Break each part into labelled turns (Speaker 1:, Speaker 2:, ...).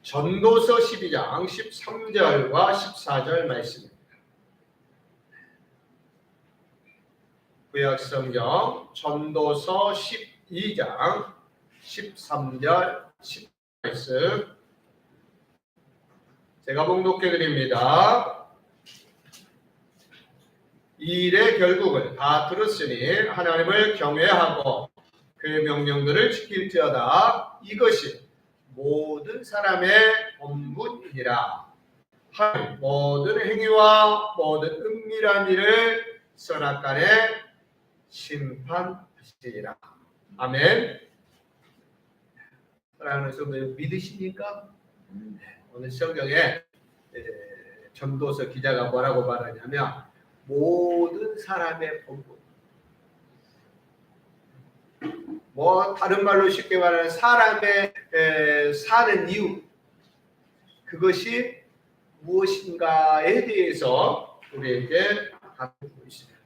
Speaker 1: 전도서 12장 13절과 14절 말씀입니다. 구약성경 전도서 12장 13절 14절 말씀 제가 봉독해 드립니다. 이 일의 결국을 다 들었으니 하나님을 경외하고 그의 명령들을 지킬지어다. 이것이 모든 사람의 본분이니라. 하나님 모든 행위와 모든 은밀한 일을 선악간에 심판하시리라. 아멘. 사랑하는 성도들 믿으십니까? 오늘 성경에 전도서 기자가 뭐라고 말하냐면 모든 사람의 본분. 뭐 다른 말로 쉽게 말하면 사람의 사는 이유, 그것이 무엇인가에 대해서 우리에게 가르치고 있습니다.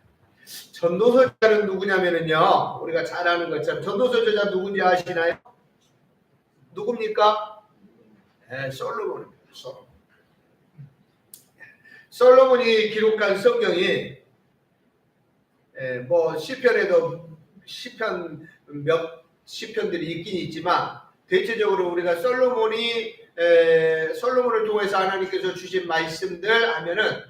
Speaker 1: 전도서 저자는 누구냐면요, 우리가 잘 아는 것처럼 전도서 저자 누군지 아시나요? 누굽니까? 솔로몬입니다. 솔로몬이 기록한 성경이 뭐 시편에도 몇 시편들이 있긴 있지만 대체적으로 우리가 솔로몬을 통해서 하나님께서 주신 말씀들 하면은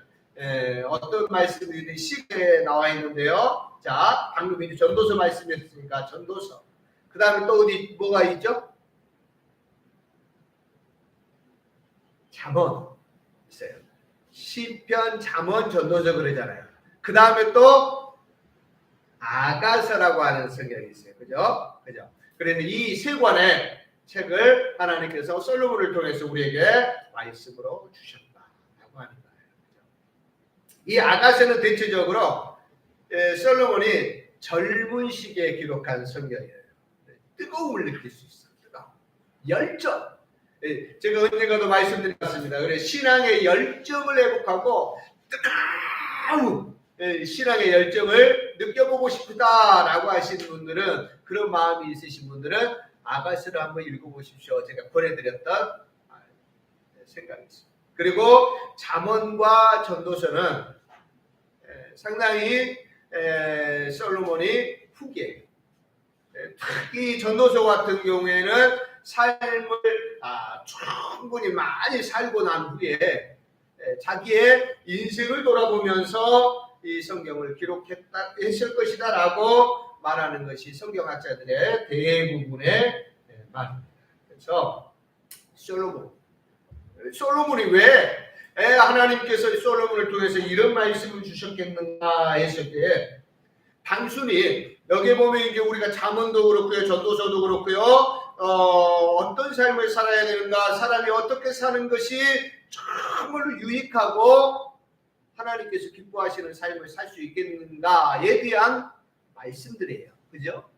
Speaker 1: 어떤 말씀들이 시편에 나와 있는데요. 자, 방금 이제 전도서 말씀이었으니까 전도서. 그 다음에 또 어디 뭐가 있죠? 잠언 있어요. 시편, 잠언, 전도서 그러잖아요. 그 다음에 또 아가서라고 하는 성경이 있어요. 그죠? 그런데 이 세 권의 책을 하나님께서 솔로몬을 통해서 우리에게 말씀으로 주셨다라고 하는 거예요. 이 아가서는 대체적으로 솔로몬이 젊은 시기에 기록한 성경이에요. 뜨거움을 느낄 수 있어요. 열정. 제가 언젠가도 말씀드렸습니다. 그래 신앙의 열정을 회복하고 뜨거운 신앙의 열정을 느껴보고 싶다라고 하시는 분들은, 그런 마음이 있으신 분들은 아가서를 한번 읽어보십시오. 제가 보내드렸던 생각이 있습니다. 그리고 잠언과 전도서는 상당히 솔로몬이 후기예요. 특히 전도서 같은 경우에는 삶을 충분히 많이 살고 난 후에 자기의 인생을 돌아보면서 이 성경을 기록했을 것이다 라고 말하는 것이 성경학자들의 대부분의 말입니다. 그래서 솔로몬이 왜 하나님께서 솔로몬을 통해서 이런 말씀을 주셨겠는가 했을 때, 단순히 여기 보면 이제 우리가 잠언도 그렇고요, 전도서도 그렇고요, 어떤 삶을 살아야 되는가, 사람이 어떻게 사는 것이 정말로 유익하고 하나님께서 기뻐하시는 삶을 살 수 있겠는가에 대한 말씀들이에요. 그죠?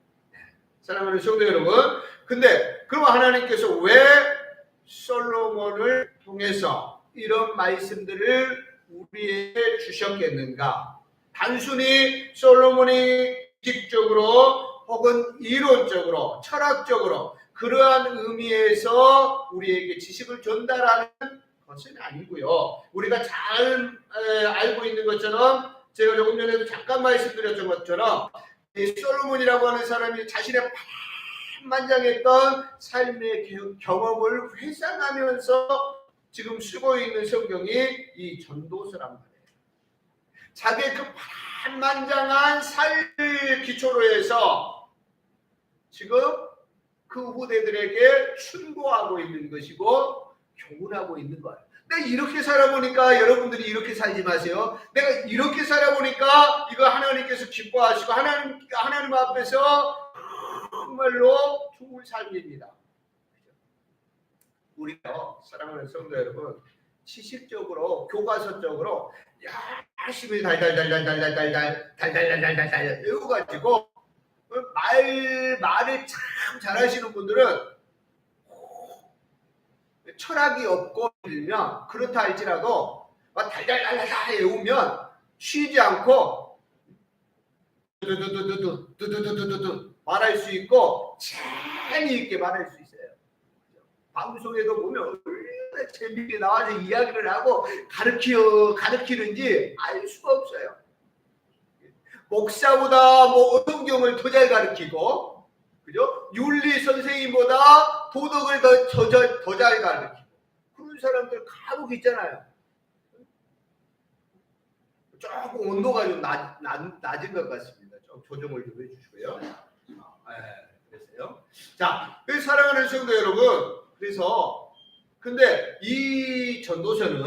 Speaker 1: 사랑하는 성도 여러분, 근데 그럼 하나님께서 왜 솔로몬을 통해서 이런 말씀들을 우리에게 주셨겠는가? 단순히 솔로몬이 직접적으로 혹은 이론적으로 철학적으로 그러한 의미에서 우리에게 지식을 전달하는 것은 아니고요. 우리가 잘 알고 있는 것처럼, 제가 조금 전에도 잠깐 말씀드렸던 것처럼, 솔로몬이라고 하는 사람이 자신의 만장했던 삶의 경험을 회상하면서 지금 쓰고 있는 성경이 이 전도서란 말이에요. 자기의 그 만장한 삶을 기초로 해서 지금 그 후대들에게 충고하고 있는 것이고 교훈하고 있는 거예요. 내가 이렇게 살아보니까 여러분들이 이렇게 살지 마세요. 내가 이렇게 살아보니까 이거 하나님께서 기뻐하시고 하나님 앞에서 정말로 좋은 삶입니다. 우리가 사랑하는 성도 여러분, 지식적으로 교과서적으로 열심히 달달달달달달달달달달달달 외워가지고 말을 참 잘하시는 분들은 철학이 없고 들면 그렇다 할지라도 달달달달 외우면 쉬지 않고 두두두두두두두두두두 말할 수 있고 재미있게 말할 수 있어요. 방송에도 보면 얼마나 재밌게 나와서 이야기를 하고 가르치는지 알 수가 없어요. 목사보다 뭐 성경을 더 잘 가르치고, 그죠? 윤리 선생님보다 도덕을 더 잘 가르치고, 그런 사람들 간혹 있잖아요. 조금 온도가 좀 낮은 것 같습니다. 좀 조정을 좀 해주시고요. 그래서요. 자, 사랑하는 성도 여러분, 그래서 근데 이 전도서는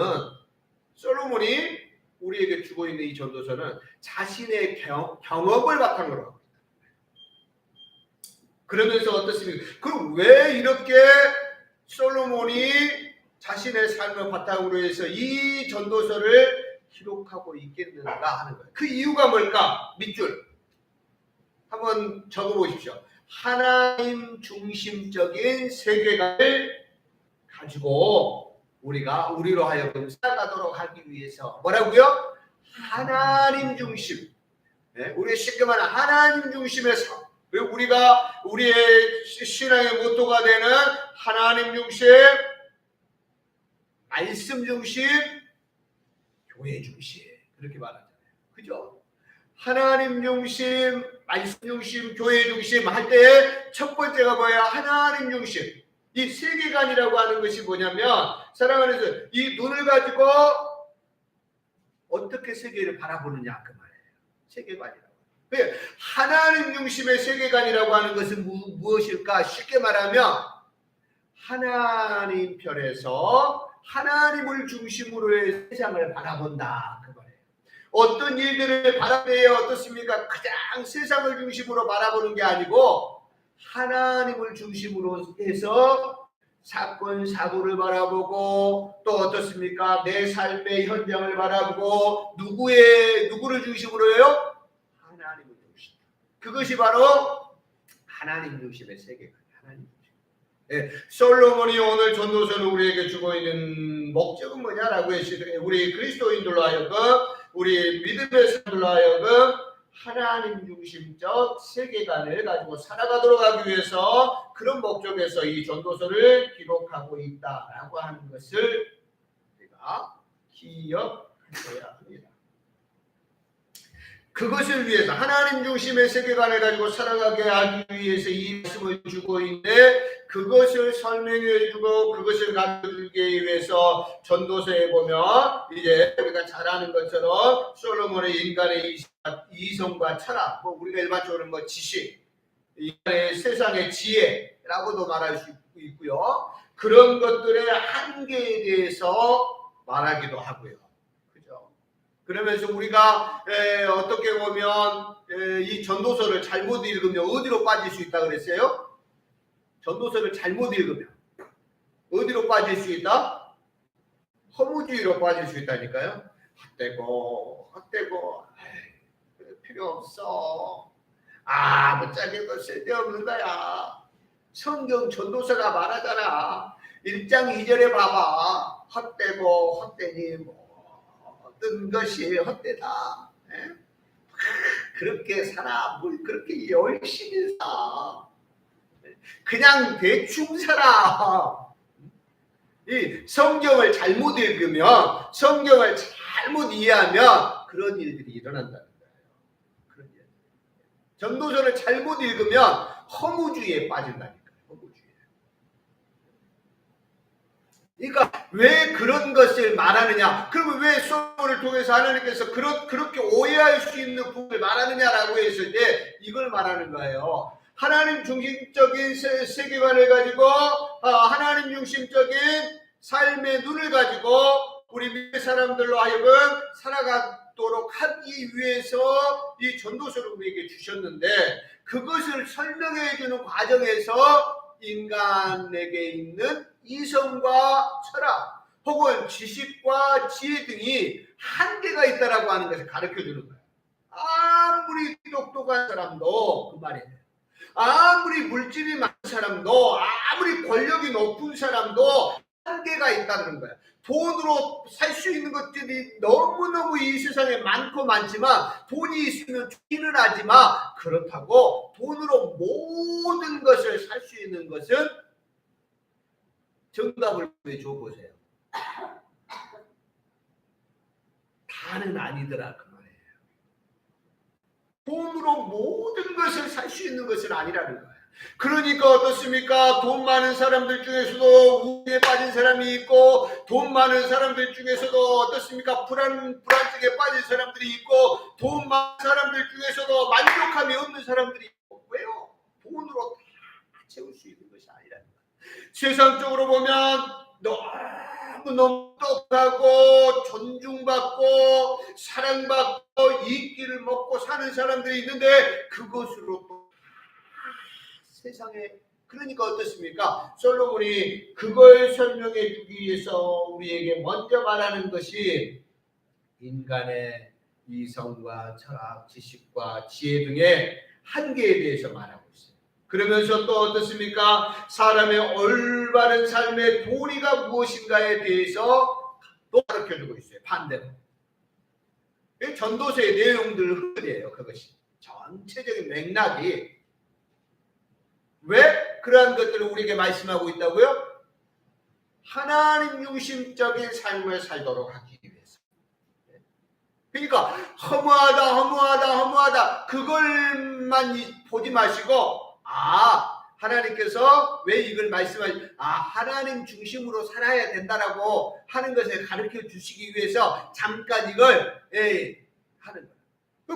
Speaker 1: 솔로몬이 우리에게 주고 있는 이 전도서는 자신의 경험을 바탕으로 하고 있다. 그러면서 어떻습니까? 그럼 왜 이렇게 솔로몬이 자신의 삶을 바탕으로 해서 이 전도서를 기록하고 있겠는가 하는 거예요. 그 이유가 뭘까? 밑줄 한번 적어보십시오. 하나님 중심적인 세계관을 가지고 우리로 하여금 살아가도록 하기 위해서 뭐라고요? 하나님 중심. 네? 우리 쉽게 말하면 하나님 중심에서 우리가 우리의 신앙의 모토가 되는 하나님 중심, 말씀 중심, 교회 중심 그렇게 말하잖아요. 그죠? 하나님 중심, 말씀 중심, 교회 중심 할 때 첫 번째가 뭐예요? 하나님 중심. 이 세계관이라고 하는 것이 뭐냐면 사랑하는 이 눈을 가지고 어떻게 세계를 바라보느냐 그 말이에요. 세계관이라고. 하나님 중심의 세계관이라고 하는 것은 무엇일까? 쉽게 말하면 하나님 편에서 하나님을 중심으로 해 세상을 바라본다 그 말이에요. 어떤 일들을 바라보면 어떻습니까? 가장 세상을 중심으로 바라보는 게 아니고 하나님을 중심으로 해서 사건 사고를 바라보고 또 어떻습니까? 내 삶의 현장을 바라보고 누구를 중심으로 해요? 하나님을 중심. 그것이 바로 하나님 중심의 세계관. 하나님 중심. 네, 솔로몬이 오늘 전도서를 우리에게 주고 있는 목적은 뭐냐라고 했을 때 우리 그리스도인들로 하여금 우리 믿음의 사람들로 하여금 하나님 중심적 세계관을 가지고 살아가도록 하기 위해서 그런 목적에서 이 전도서를 기록하고 있다라고 하는 것을 우리가 기억해야 합니다. 그것을 위해서 하나님 중심의 세계관을 가지고 살아가게 하기 위해서 이 말씀을 주고 있는데 그것을 설명해주고 그것을 가르치기 위해서 전도서에 보면 이제 우리가 잘 아는 것처럼 솔로몬의 인간의 이성과 철학, 우리가 일반적으로 지식, 인간의 세상의 지혜라고도 말할 수 있고요. 그런 것들의 한계에 대해서 말하기도 하고요. 그러면서 우리가 어떻게 보면 이 전도서를 잘못 읽으면 어디로 빠질 수 있다 그랬어요? 전도서를 잘못 읽으면 어디로 빠질 수 있다? 허무주의로 빠질 수 있다니까요. 헛되고 필요 없어. 아무짝에도 쓸데없는 거야. 성경 전도서가 말하잖아. 1장 2절에 봐봐. 헛되고 헛되니 뜬 것이 헛되다. 그렇게 살아. 뭘 그렇게 열심히 사. 그냥 대충 살아. 이 성경을 잘못 읽으면 성경을 잘못 이해하면 그런 일들이 일어난다는 거예요. 그런 일. 전도서를 잘못 읽으면 허무주의에 빠진다니까요. 그러니까 왜 그런 것을 말하느냐? 그러면 왜 솔로몬을 통해서 하나님께서 그렇게 오해할 수 있는 부분을 말하느냐라고 했을 때 이걸 말하는 거예요. 하나님 중심적인 세계관을 가지고 하나님 중심적인 삶의 눈을 가지고 우리 믿는 사람들로 하여금 살아가도록 하기 위해서 이 전도서를 우리에게 주셨는데 그것을 설명해 주는 과정에서 인간에게 있는 이성과 철학 혹은 지식과 지혜 등이 한계가 있다라고 하는 것을 가르쳐주는 거예요. 아무리 똑똑한 사람도 그 말이에요. 아무리 물질이 많은 사람도 아무리 권력이 높은 사람도 한계가 있다는 거예요. 돈으로 살 수 있는 것들이 너무너무 이 세상에 많고 많지만 돈이 있으면 좋기는 하지만 그렇다고 돈으로 모든 것을 살 수 있는 것은 정답을 줘보세요. 다는 아니더라 그 말이에요. 돈으로 모든 것을 살 수 있는 것은 아니라는 거예요. 그러니까 어떻습니까? 돈 많은 사람들 중에서도 우울에 빠진 사람이 있고, 돈 많은 사람들 중에서도 어떻습니까? 불안증에 빠진 사람들이 있고, 돈 많은 사람들 중에서도 만족함이 없는 사람들이 있고. 왜요? 돈으로 다 채울 수 있는 것이 아니라는 거예요. 세상적으로 보면 너무 똑똑하고 존중받고 사랑받고 인기를 먹고 사는 사람들이 있는데, 그것으로 또 세상에, 그러니까 어떻습니까? 솔로몬이 그걸 설명해 주기 위해서 우리에게 먼저 말하는 것이 인간의 이성과 철학, 지식과 지혜 등의 한계에 대해서 말하고 있어요. 그러면서 또 어떻습니까? 사람의 올바른 삶의 도리가 무엇인가에 대해서 또 가르쳐주고 있어요. 반대로. 전도서의 내용들 흐름이에요. 그것이 전체적인 맥락이. 왜 그러한 것들을 우리에게 말씀하고 있다고요? 하나님 중심적인 삶을 살도록 하기 위해서. 그러니까 허무하다 그걸만 보지 마시고, 하나님께서 왜 이걸 말씀하시, 하나님 중심으로 살아야 된다라고 하는 것을 가르쳐 주시기 위해서 잠깐 이걸 하는 거예요.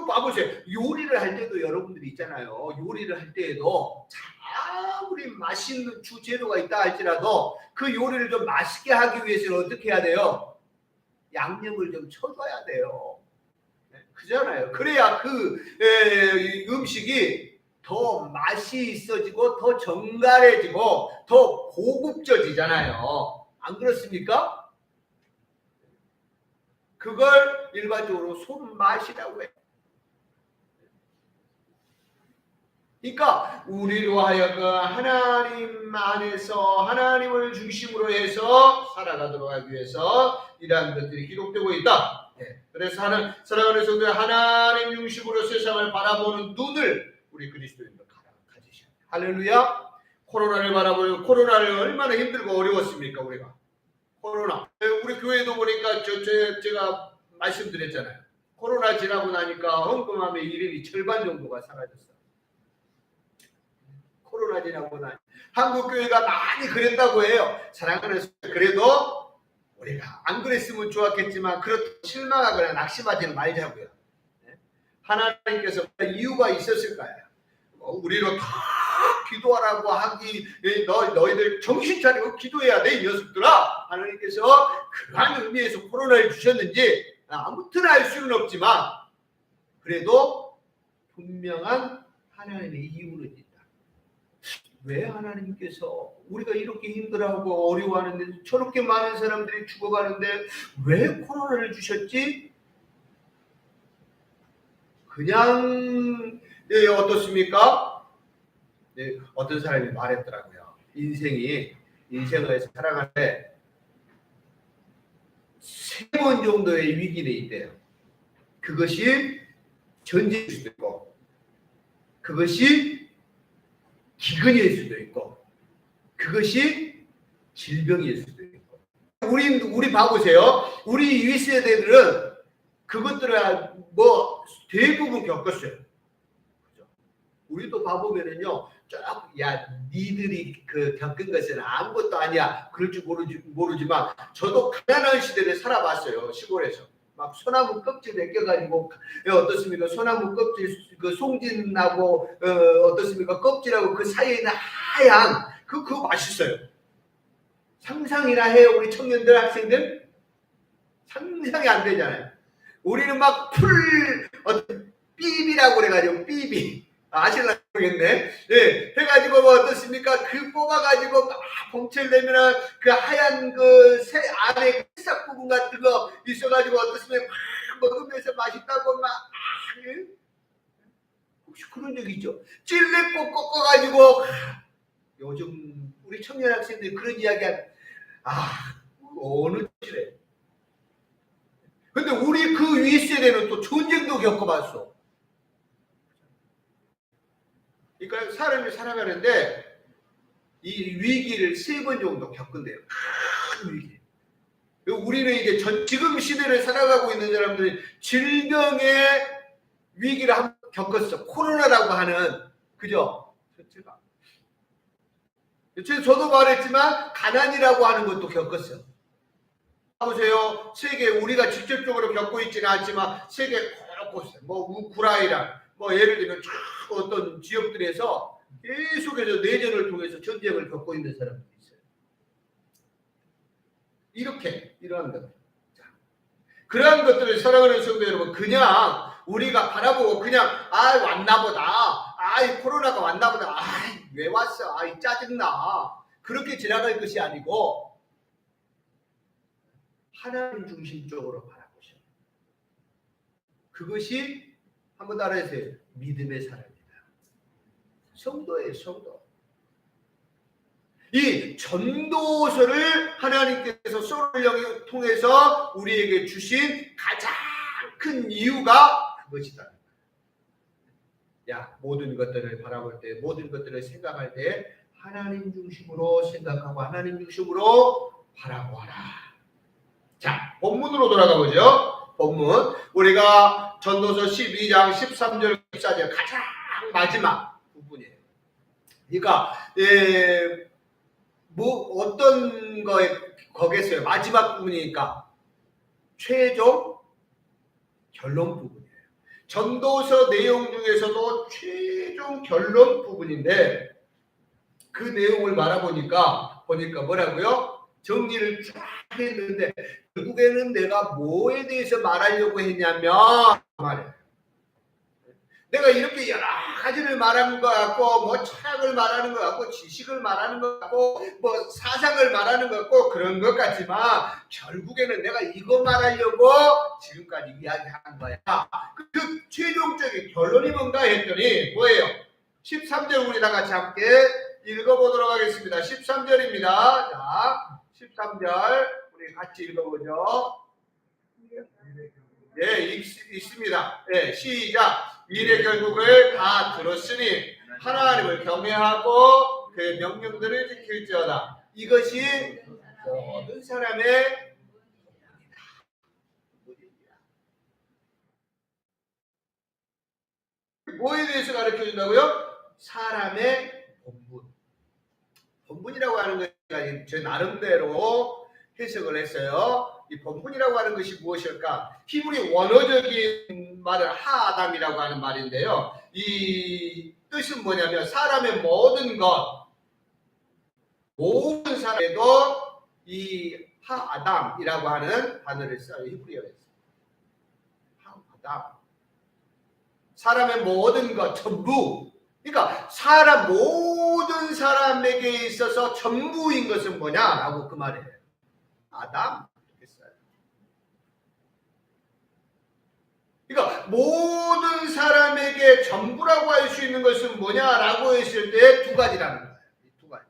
Speaker 1: 봐보세요. 요리를 할 때도 여러분들이 있잖아요. 요리를 할 때에도 아무리 맛있는 주재료가 있다 할지라도 그 요리를 좀 맛있게 하기 위해서는 어떻게 해야 돼요? 양념을 좀 쳐줘야 돼요. 그잖아요. 그래야 그 음식이 더 맛이 있어지고 더 정갈해지고 더 고급져지잖아요. 안 그렇습니까? 그걸 일반적으로 손맛이라고 해요. 그러니까 우리로 하여금 하나님 안에서 하나님을 중심으로 해서 살아가도록 하기 위해서 이러한 것들이 기록되고 있다. 그래서 사랑하는 성도들, 하나님 중심으로 세상을 바라보는 눈을 우리 그리스도인들 가지셔야 돼요. 할렐루야. 코로나를 바라보면, 코로나를 얼마나 힘들고 어려웠습니까? 우리가 코로나, 우리 교회도 보니까 제가 말씀드렸잖아요. 코로나 지나고 나니까 헌금함의 이름이 절반 정도가 사라졌어요. 코로나 지나고 나니 한국교회가 많이 그랬다고 해요. 사랑하는 성도, 그래도 우리가 안 그랬으면 좋았겠지만 그렇다고 실망하거나 낙심하지는 말자고요. 하나님께서 이유가 있었을 거예요. 우리로 다 기도하라고 하기, 너희들 정신 차리고 기도해야 돼, 이 녀석들아. 하나님께서 그러한 의미에서 코로나를 주셨는지 아무튼 알 수는 없지만 그래도 분명한 하나님의 이유는 있다. 왜 하나님께서 우리가 이렇게 힘들어하고 어려워하는데, 저렇게 많은 사람들이 죽어가는데 왜 코로나를 주셨지? 그냥 어떻습니까? 어떤 사람이 말했더라고요. 인생을 살아가는데 3번 정도의 위기가 있대요. 그것이 전쟁일 수도 있고, 그것이 기근일 수도 있고, 그것이 질병일 수도 있고. 우리 봐보세요. 우리 위 세대들은 그것들을 대부분 겪었어요. 그죠? 우리도 봐보면은요, 니들이 겪은 것은 아무것도 아니야, 그럴 줄 모르지만 저도 가난한 시대를 살아봤어요. 시골에서 막 소나무 껍질 벗겨가지고, 어떻습니까? 소나무 껍질 송진하고 어떻습니까? 껍질하고 그 사이에 있는 하얀 그거 맛있어요. 상상이나 해요, 우리 청년들, 학생들? 상상이 안 되잖아요. 우리는 막 삐비라고 그래가지고, 삐비. 아실라 모르겠네. 해가지고 어떻습니까? 그 뽑아가지고 막 봉철 내면은 그 하얀 새 안에 새싹 부분 같은 거 있어가지고 어떻습니까? 막 먹으면서 맛있다고 혹시 그런 적 있죠? 찔레꼭 꺾어가지고, 요즘 우리 청년 학생들이 그런 이야기한, 어느 찔레. 근데 우리 그 윗세대는 또 전쟁도 겪어봤어. 그러니까 사람이 살아가는데 이 위기를 3번 정도 겪은대요. 큰 위기. 우리는 이게 지금 시대를 살아가고 있는 사람들이 질병의 위기를 겪었어. 코로나라고 하는, 그죠? 저도 말했지만 가난이라고 하는 것도 겪었어요. 보세요. 세계 우리가 직접적으로 겪고 있지는 않지만 세계 곳곳에 뭐 우크라이나 뭐 예를 들면 어떤 지역들에서 계속해서 내전을 통해서 전쟁을 겪고 있는 사람들이 있어요. 이러한 것들. 그러한 것들을 사랑하는 성도 여러분, 그냥 우리가 바라보고 그냥 왔나보다, 이 코로나가 왔나보다, 왜 왔어, 짜증나, 그렇게 지나갈 것이 아니고 하나님 중심적으로 바라보셔. 그것이 한번 따라해주세요. 믿음의 사람입니다. 성도예요, 성도. 이 전도서를 하나님께서 소를 통해서 우리에게 주신 가장 큰 이유가 그것이다. 모든 것들을 바라볼 때, 모든 것들을 생각할 때 하나님 중심으로 생각하고 하나님 중심으로 바라보아라. 자, 본문으로 돌아가 보죠. 본문. 우리가 전도서 12장 13절 14절 가장 마지막 부분이에요. 그러니까 어떤 거겠어요? 마지막 부분이니까 최종 결론 부분이에요. 전도서 내용 중에서도 최종 결론 부분인데 그 내용을 말아보니까 뭐라고요? 정리를 쫙 했는데 결국에는 내가 뭐에 대해서 말하려고 했냐면 말이에요. 내가 이렇게 여러 가지를 말하는 것 같고 뭐 철학을 말하는 것 같고 지식을 말하는 것 같고 뭐 사상을 말하는 것 같고 그런 것 같지만 결국에는 내가 이거 말하려고 지금까지 이야기한 거야. 그 최종적인 결론이 뭔가 했더니 뭐예요? 13절 우리 다 같이 함께 읽어보도록 하겠습니다. 13절입니다. 자, 13절 우리 같이 읽어보죠. 있습니다. 시작. 일의 결국을 다 들었으니 하나님을 경외하고 그의 명령들을 지킬지어다. 이것이 모든 사람의 본분이다. 뭐에 대해서 가르쳐준다고요? 사람의 본분. 본분이라고 하는 것이 제 나름대로 해석을 했어요. 이 본분이라고 하는 것이 무엇일까? 히브리 원어적인 말은 하아담이라고 하는 말인데요. 이 뜻은 뭐냐면 사람의 모든 것, 모든 사람에도 이 하아담이라고 하는 단어를 써요. 히브리어에서. 하아담. 사람의 모든 것, 전부. 그러니까 모든 사람에게 있어서 전부인 것은 뭐냐라고 그 말이에요. 아담. 그러니까 모든 사람에게 전부라고 할 수 있는 것은 뭐냐라고 했을 때 두 가지라는 거예요. 두 가지.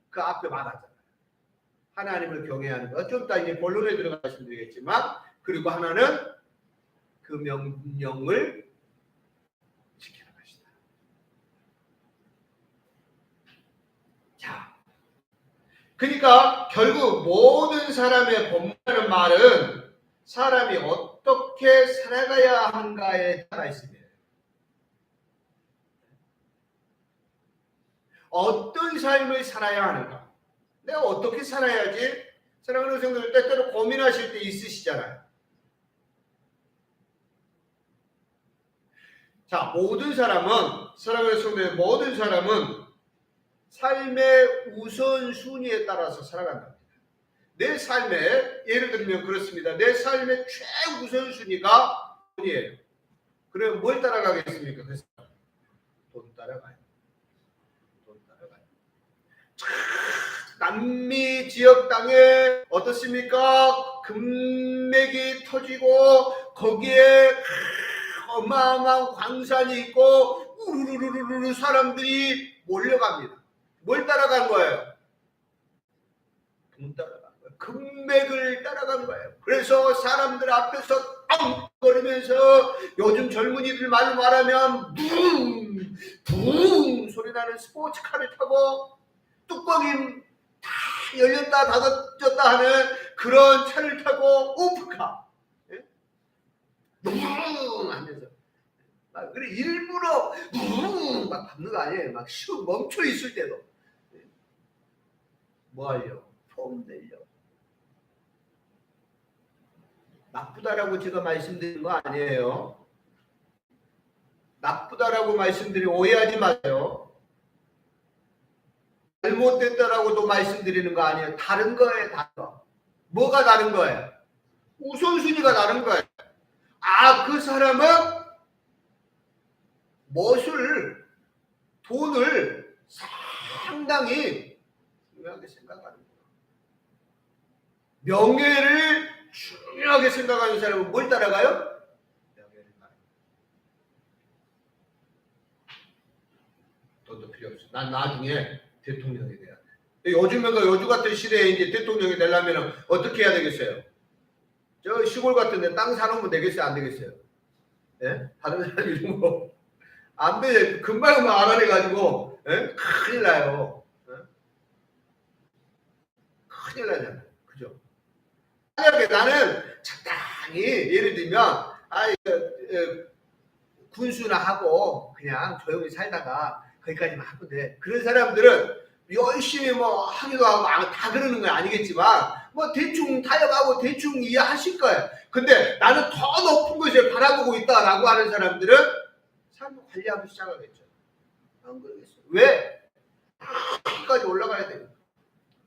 Speaker 1: 그 앞에 말하잖아요. 하나님을 경외하는 것. 좀 이따 이제 본론에 들어가 말씀드리겠지만, 그리고 하나는 그 명령을 지키는 것이다. 자, 그러니까 결국 모든 사람의 본분이라는 말은 사람이 어떻게 살아가야 한가에 따라 있습니다. 어떤 삶을 살아야 하는가? 내가 어떻게 살아야지? 사랑하는 성도들 때때로 고민하실 때 있으시잖아요. 자, 모든 사람은, 사랑하는 성도들 모든 사람은 삶의 우선순위에 따라서 살아간다. 내 삶에 예를 들면 그렇습니다. 내 삶의 최우선순위가 돈이에요. 그럼 뭘 따라가겠습니까? 그래서 돈 따라가요. 돈 따라가요. 남미 지역 땅에 어떻습니까? 금맥이 터지고 거기에 어마어마한 광산이 있고 우르르르르 사람들이 몰려갑니다. 뭘 따라간 거예요? 돈 따라간 거예요. 금맥을 따라간 거예요. 그래서 사람들 앞에서 엉거리면서 요즘 젊은이들 말로 말하면 붕 소리 나는 스포츠카를 타고 뚜껑이 다 열렸다 닫았다 하는 그런 차를 타고 오프카 붕 하면서 막 그래 일부러 붕막 밟는 거 아니에요. 막 멈춰 있을 때도 뭐 하려? 폼 내려. 나쁘다라고 제가 말씀드리는 거 아니에요. 나쁘다라고 말씀드리고 오해하지 마세요. 잘못됐다라고도 말씀드리는 거 아니에요. 다른 거예요. 다른 거. 뭐가 다른 거예요? 우선순위가 다른 거예요. 아, 그 사람은 돈을 상당히 중요하게 생각하는 거예요. 명예를 중요하게 생각하는 사람은 뭘 따라가요? 명예를 따라가요. 돈도 필요 없어. 난 나중에 대통령이 돼야 돼. 요즘 같은 시대에 이제 대통령이 되려면 어떻게 해야 되겠어요? 저 시골 같은 데 땅 사놓으면 되겠어요? 안 되겠어요? 예? 다른 사람 이름으로. 안 돼. 금방 알아내가지고, 예? 큰일 나요. 예? 큰일 나잖아요. 그죠? 만약에 나는 적당히, 예를 들면, 군수나 하고, 그냥 조용히 살다가, 거기까지만 하면 돼. 그런 사람들은 열심히 뭐 하기도 하고 다 그러는 건 아니겠지만 뭐 대충 타협하고 대충 이해하실 거예요. 근데 나는 더 높은 것을 바라보고 있다라고 하는 사람들은 삶을 관리하기 시작하겠죠. 안 그러겠어요. 왜? 끝까지 올라가야 되니까.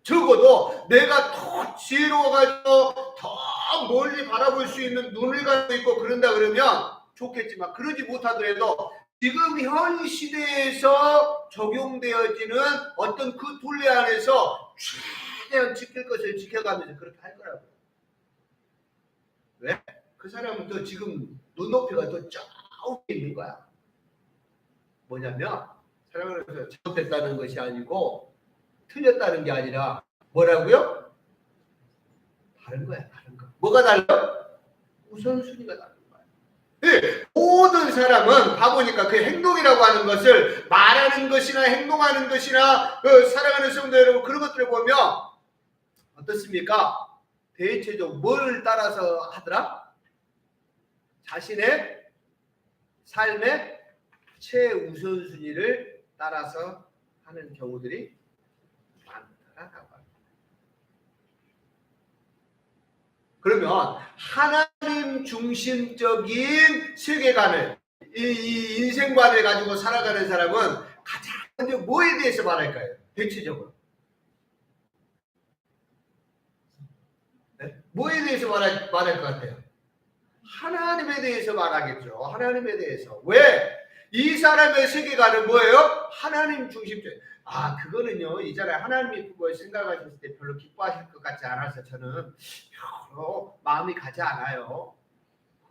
Speaker 1: 적어도 내가 더 지혜로워가지고 더 멀리 바라볼 수 있는 눈을 갖고 있고 그런다 그러면 좋겠지만 그러지 못하더라도 지금 현 시대에서 적용되어지는 어떤 그 둘레 안에서 최대한 지킬 것을 지켜가면서 그렇게 할 거라고요. 왜? 그 사람은 또 지금 눈높이가 더 저기 있는 거야. 뭐냐면 사람을 잘못했다는 것이 아니고 틀렸다는 게 아니라 뭐라고요? 다른 거야. 다른 거. 뭐가 달라? 우선순위가 달라. 네, 모든 사람은 가보니까 그 행동이라고 하는 것을 말하는 것이나 행동하는 것이나 사랑하는 성도 여러분 그런 것들을 보면 어떻습니까? 대체적으로 뭘 따라서 하더라? 자신의 삶의 최우선순위를 따라서 하는 경우들이 많다라고 합니다. 그러면 하나님 중심적인 세계관을 이 인생관을 가지고 살아가는 사람은 가장 먼저 뭐에 대해서 말할까요? 대체적으로 네? 뭐에 대해서 말할 것 같아요? 하나님에 대해서 말하겠죠. 하나님에 대해서. 왜? 이 사람의 세계관은 뭐예요? 하나님 중심적. 아, 그거는요, 이 사람 하나님이 그걸 생각하셨을 때 별로 기뻐하실 것 같지 않아서 저는 별로 마음이 가지 않아요.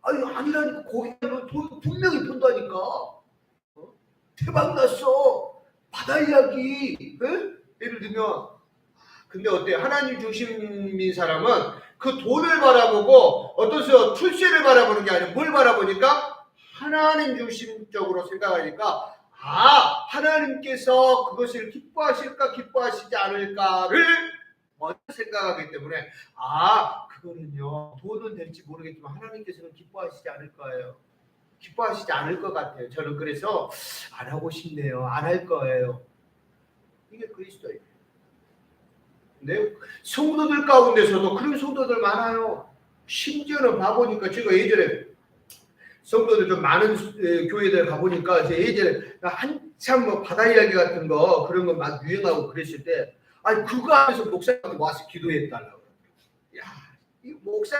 Speaker 1: 아니, 아니라니까, 거기는 돈 분명히 본다니까. 대박 났어. 바다 이야기. 에? 예를 들면, 근데 어때요? 하나님 중심인 사람은 그 돈을 바라보고 어떠세요? 출세를 바라보는 게 아니라 뭘 바라보니까 하나님 중심적으로 생각하니까 아, 하나님께서 그것을 기뻐하실까 기뻐하시지 않을까를 먼저 생각하기 때문에 아, 그거는요 돈은 될지 모르겠지만 하나님께서는 기뻐하시지 않을 거예요. 기뻐하시지 않을 것 같아요. 저는 그래서 안 하고 싶네요. 안 할 거예요. 이게 그리스도예요. 근데 성도들 가운데서도 그런 성도들 많아요. 심지어는 봐보니까 제가 예전에 성도들 좀 많은 교회들 가보니까 제가 예전에 한참 뭐 바다 이야기 같은 거 그런 거 막 유행하고 그랬을 때 아니 그거 하면서 목사한테 와서 기도해달라고. 야, 이 목사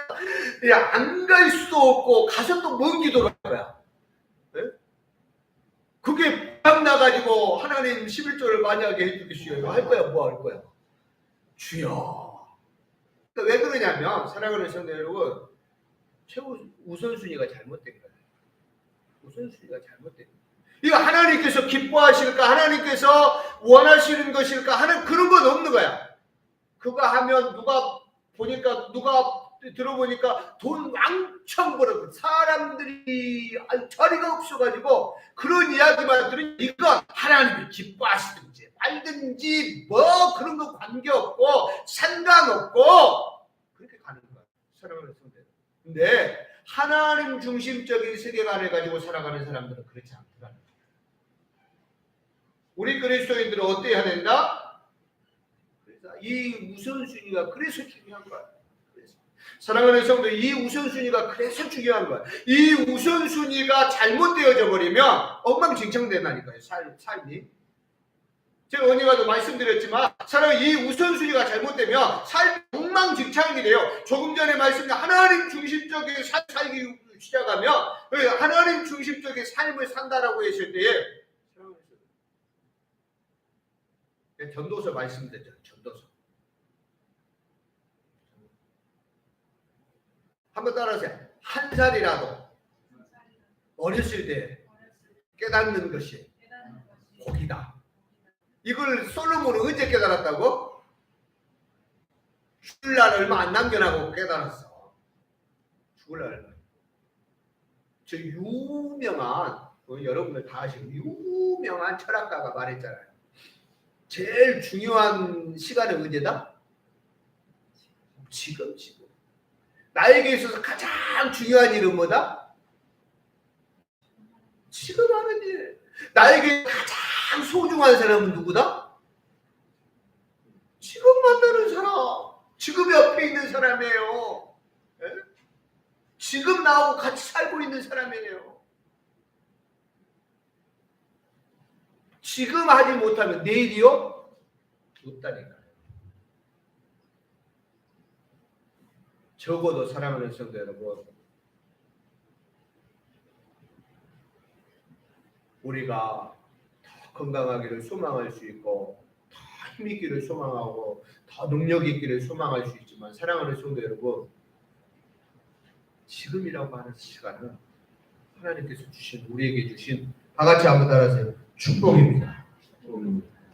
Speaker 1: 안 갈 수도 없고 가서 또 뭔 기도를 할 거야. 네? 그게 방 나가지고 하나님 11조를 만약에 해주겠어요. 할 거야 뭐 할 거야. 주여. 왜 그러냐면 사랑하는 성도 여러분 최우 우선순위가 잘못된 거예요. 우선순위가 잘못된 거예요. 이거 하나님께서 기뻐하실까 하나님께서 원하시는 것일까 하는 그런 건 없는 거야. 그거 하면 누가 보니까 누가 들어보니까 돈 왕창 벌어 사람들이 자리가 없어가지고 그런 이야기만 들으니 이건 하나님이 기뻐하시든지 말든지 뭐 그런 거 관계없고 상관없고 그렇게 사랑하는 성도들. 근데 하나님 중심적인 세계관을 가지고 살아가는 사람들은 그렇지 않더라는 거예요. 우리 그리스도인들은 어때야 된다? 그래서 이 우선순위가 그래서 중요한 거야. 사랑하는 성도, 이 우선순위가 그래서 중요한 거야. 이 우선순위가 잘못되어져 버리면 엉망진창된다니까요. 삶이. 제가 언니가도 말씀드렸지만 사람 이 우선순위가 잘못되면 삶이 엉망진창이 돼요. 조금 전에 말씀드린 하나님 중심적인 살기 시작하면 하나님 중심적인 삶을 산다라고 했을 때에 전도서 말씀드렸죠. 전도서. 한번 따라하세요. 한 살이라도 어렸을 때 깨닫는 것이 복이다. 이걸 솔로몬은 언제 깨달았다고? 죽을 날 얼마 안 남겨나고 깨달았어. 죽을 날 얼마. 저 유명한 여러분들 다 아시는 유명한 철학가가 말했잖아요. 제일 중요한 시간은 언제다? 지금. 나에게 있어서 가장 중요한 일은 뭐다? 지금 하는 일. 나에게 가장 소중한 사람은 누구다? 지금 만나는 사람. 지금 옆에 있는 사람이에요. 네? 지금 나하고 같이 살고 있는 사람이에요. 지금 하지 못하면 내일이요? 없다니까요. 적어도 사랑하는 성도 여러분, 우리가 더 건강하기를 소망할 수 있고 더 힘있기를 소망하고 더 능력 있기를 소망할 수 있지만 사랑하는 성도 여러분, 지금이라고 하는 시간은 하나님께서 주신 우리에게 주신 다 같이 한번 따라하세요. 축복입니다.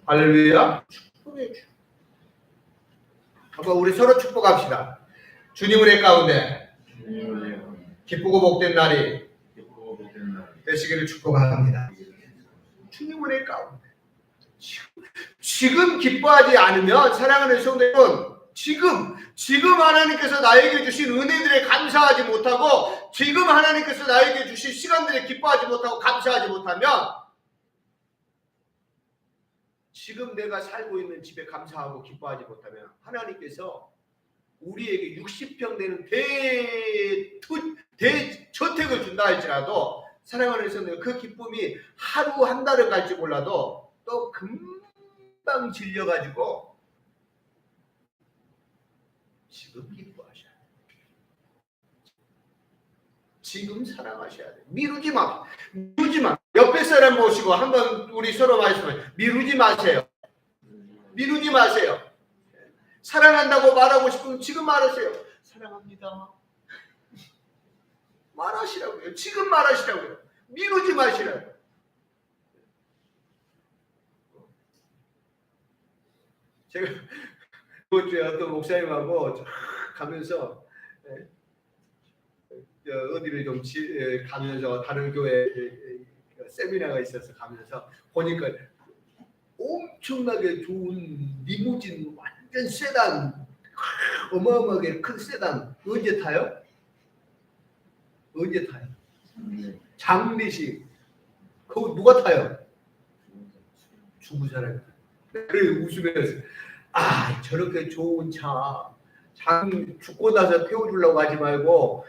Speaker 1: 할렐루야. 축복의 주. 한번 우리 서로 축복합시다. 주님 은혜 가운데 기쁘고 복된 날이 되시기를 축복합니다. 주님 은혜 가운데 지금 기뻐하지 않으면 사랑하는 성도 여러분, 지금 하나님께서 나에게 주신 은혜들에 감사하지 못하고 지금 하나님께서 나에게 주신 시간들에 기뻐하지 못하고 감사하지 못하면 지금 내가 살고 있는 집에 감사하고 기뻐하지 못하면 하나님께서 우리에게 60평 되는 대저택을 준다 할지라도 사랑하는 성도, 그 기쁨이 하루 한 달은 갈지 몰라도 또 금방 질려가지고 지금 기뻐하셔야 돼요. 지금 사랑하셔야 돼요. 미루지 마. 옆에 사람 모시고 한번 우리 서로 말씀을 미루지 마세요. 미루지 마세요. 사랑한다고 말하고 싶으면 지금 말하세요. 사랑합니다. 말하시라고요. 지금 말하시라고요. 미루지 마시라고요. 제가 이번 주에 어떤 목사님하고 가면서 어디를 좀 가면서 다른 교회 세미나가 있어서 가면서 보니까 엄청나게 좋은 리무진 완전 세단, 어마어마하게 큰 세단 언제 타요? 언제 타요? 장례식. 그거 누가 타요? 죽은 사람이. 그래 웃으면서 저렇게 좋은 차 죽고 나서 태워주려고 하지 말고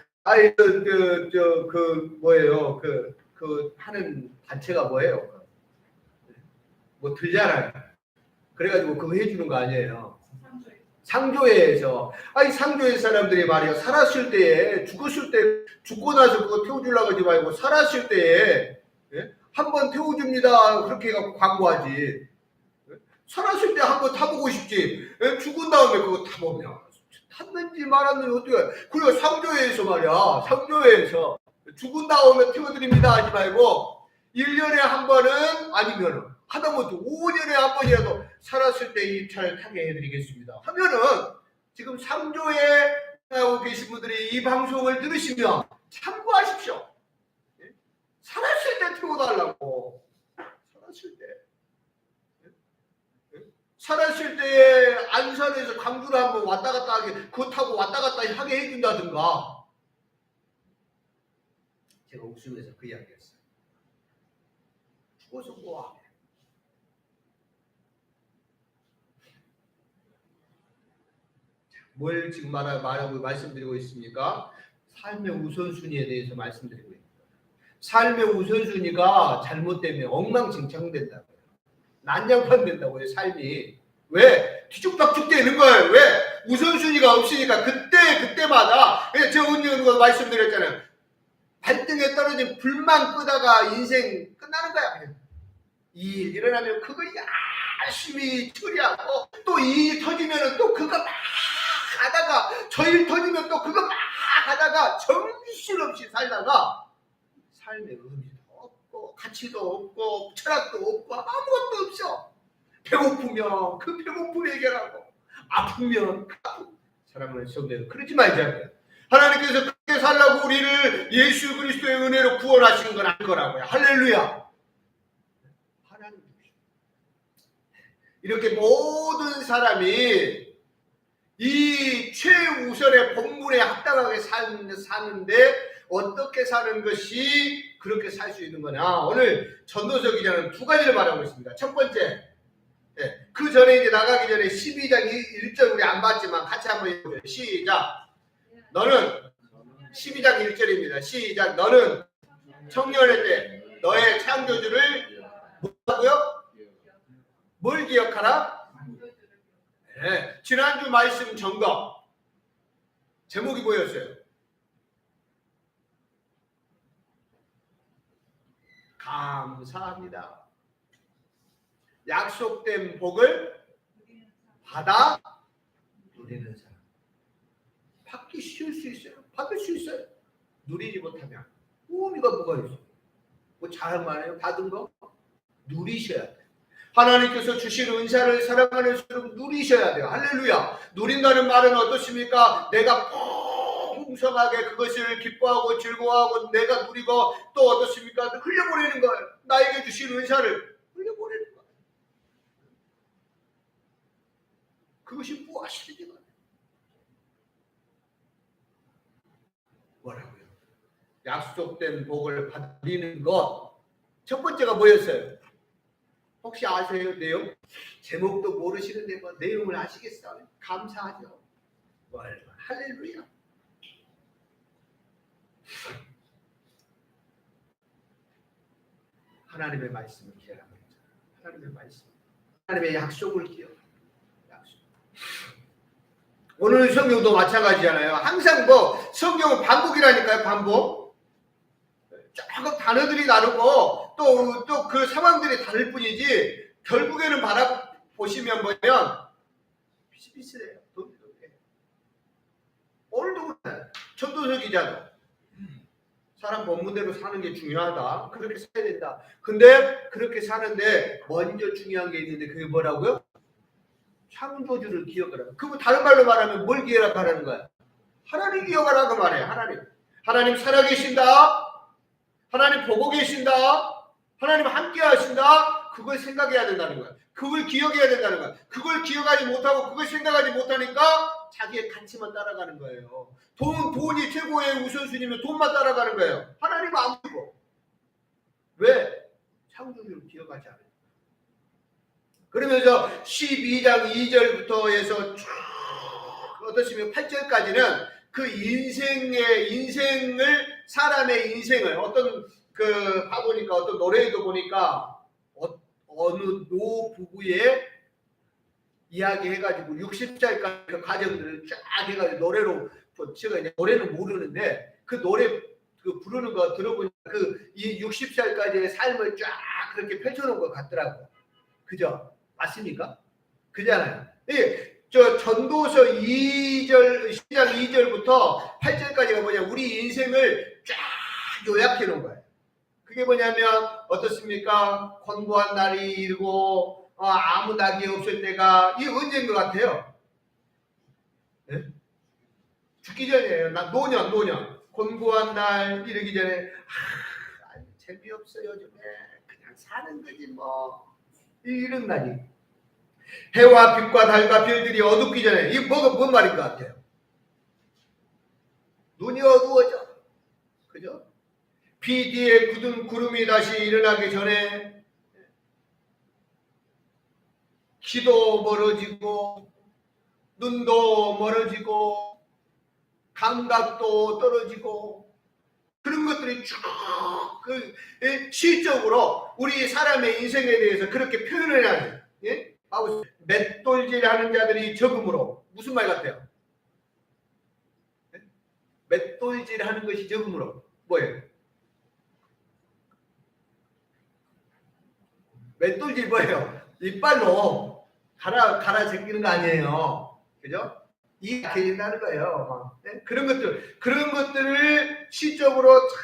Speaker 1: 뭐예요? 그 하는 단체가 뭐예요? 뭐 들잖아요. 그래가지고 그거 해주는 거 아니에요? 상조회에서. 상조회 사람들이 말이야, 살았을 때에, 죽었을 때, 죽고 나서 그거 태워주려고 하지 말고 살았을 때에 한번 태워줍니다 그렇게 해갖고 광고하지. 살았을 때 한번 타보고 싶지. 죽은 다음에 그거 타보면 탔는지 말았는지 어떻게. 그리고 상조회에서 말이야, 상조회에서 죽은 다음에 태워드립니다 하지 말고 1년에 한 번은, 아니면 하다못해 5년에 한 번이라도 살았을 때 이 차를 타게 해드리겠습니다 하면은, 지금 상조에 하고 계신 분들이 이 방송을 들으시면 참고하십시오. 살았을 때 태워달라고. 살았을 때에 안산에서 광주를 한번 왔다 갔다 하게, 그거 타고 왔다 갔다 하게 해준다든가. 제가 옥수에서 그 이야기 했어요. 죽어서 뭐하게. 뭘 지금 말하고 말씀드리고 있습니까? 삶의 우선순위에 대해서 말씀드리고 있습니다. 삶의 우선순위가 잘못되면 엉망진창된다고요. 난장판 된다고요, 삶이. 왜? 뒤죽박죽 되는 거예요. 왜? 우선순위가 없으니까 그때마다. 제가 오늘 거 말씀드렸잖아요. 발등에 떨어진 불만 끄다가 인생 끝나는 거야. 그냥. 이 일 일어나면 그거 열심히 처리하고, 또 이 일 터지면 또 그거 막 하다가, 저 일 터지면 또 그거 막 하다가 정신없이 살다가 삶의 의미도 없고 가치도 없고 철학도 없고 아무것도 없어. 배고프면 그 배고픔 해결하고, 아프면 그 아픔. 사랑하는 성도들, 그러지 말자고요. 하나님께서 그렇게 살라고 우리를 예수 그리스도의 은혜로 구원하신 건 아닐 거라고요. 할렐루야. 하나님 이렇게 모든 사람이 이 최우선의 본분에 합당하게 사는데 어떻게 사는 것이 그렇게 살 수 있는 거냐. 오늘 전도서 기자는 두 가지를 말하고 있습니다. 첫 번째, 그 전에 이제 나가기 전에 12장 1절 우리 안 봤지만 같이 한번 읽어보세요. 시작. 너는 12장 1절입니다. 시작. 너는 청년의 때 너의 창조주를 뭐라고요? 뭘 기억하라? 네, 지난주 말씀 점검 제목이 뭐였어요? 감사합니다. 약속된 복을 받아 누리는 사람. 받기 쉬울 수 있어요. 받을 수 있어요. 누리지 못하면 의미가 뭐가 있어요? 뭐 잘만 해요? 받은 거 누리셔야 돼요. 하나님께서 주신 은사를 사랑하는 사람 누리셔야 돼요. 할렐루야. 누린다는 말은 어떻습니까? 내가 풍성하게 그것을 기뻐하고 즐거워하고 내가 누리고, 또 어떻습니까? 흘려보내는 거예요. 나에게 주신 은사를 흘려보내는 거예요. 그것이 무엇이지? 뭐라고요? 약속된 복을 받는 것. 첫 번째가 뭐였어요? 혹시 아세요? 내용? 제목도 모르시는데 뭐 내용을 아시겠어요? 감사하죠. 할렐루야. 하나님의 말씀을 기억합니다. 하나님의 말씀, 하나님의 약속을 기억합니다. 약속. 오늘 성경도 마찬가지잖아요. 항상 뭐 성경은 반복이라니까요. 반복. 조금 단어들이 다르고 또 그 상황들이 다를 뿐이지 결국에는 보시면 뭐냐면 비슷비슷해요. 오늘도 그래. 전도서 기자도 사람 본문대로 사는 게 중요하다. 그렇게 살아야 된다. 근데 그렇게 사는데 먼저 중요한 게 있는데 그게 뭐라고요? 창조주를 기억하라. 그거 다른 말로 말하면 뭘 기억하라는 거야? 하나님 기억하라고 말해요. 하나님 살아계신다. 하나님 보고 계신다. 하나님 함께 하신다. 그걸 생각해야 된다는 거야. 그걸 기억해야 된다는 거야. 그걸 기억하지 못하고 그걸 생각하지 못하니까 자기의 가치만 따라가는 거예요. 돈이 최고의 우선순위면 돈만 따라가는 거예요. 하나님은 안 보이고. 왜? 창조주를 기억하지 않아요. 그러면서 12장 2절부터 해서 쭉 어떠시면 8절까지는 그 사람의 인생을 어떤 봐보니까 어떤 노래에도 보니까 어느 노 부부의 이야기 해가지고 60살까지 그 과정들을 쫙 해가지고 노래로, 제가 이제 노래는 모르는데 그 노래 부르는 거 들어보니까 이 60살까지의 삶을 쫙 그렇게 펼쳐놓은 것 같더라고요. 그죠? 맞습니까? 그잖아요. 예, 저 전도서 2장 2절부터 8절까지가 뭐냐, 우리 인생을 쫙 요약해 놓은 거예요. 그게 뭐냐면 어떻습니까? 권고한 날이 이르고 아무 낙이 없을 때가 이 언제인 것 같아요? 네? 죽기 전이에요. 노년. 권고한 날 이르기 전에 재미없어 요즘에 그냥 사는 거지 뭐, 이런 날이. 해와 빛과 달과 별들이 어둡기 전에, 이게 뭔 말인 것 같아요? 눈이 어두워져. 그죠? 비 뒤에 굳은 구름이 다시 일어나기 전에 귀도 멀어지고 눈도 멀어지고 감각도 떨어지고 그런 것들이 쭉 시적으로 우리 사람의 인생에 대해서 그렇게 표현을 해야지. 예? 맷돌질하는 자들이 적음으로, 무슨 말 같아요? 맷돌질하는 것이 적음으로 뭐예요? 맷돌질 뭐예요? 이빨로 갈아 제끼는 거 아니에요. 그죠? 이 개진다는 거예요. 네? 그런 것들을 시적으로 잘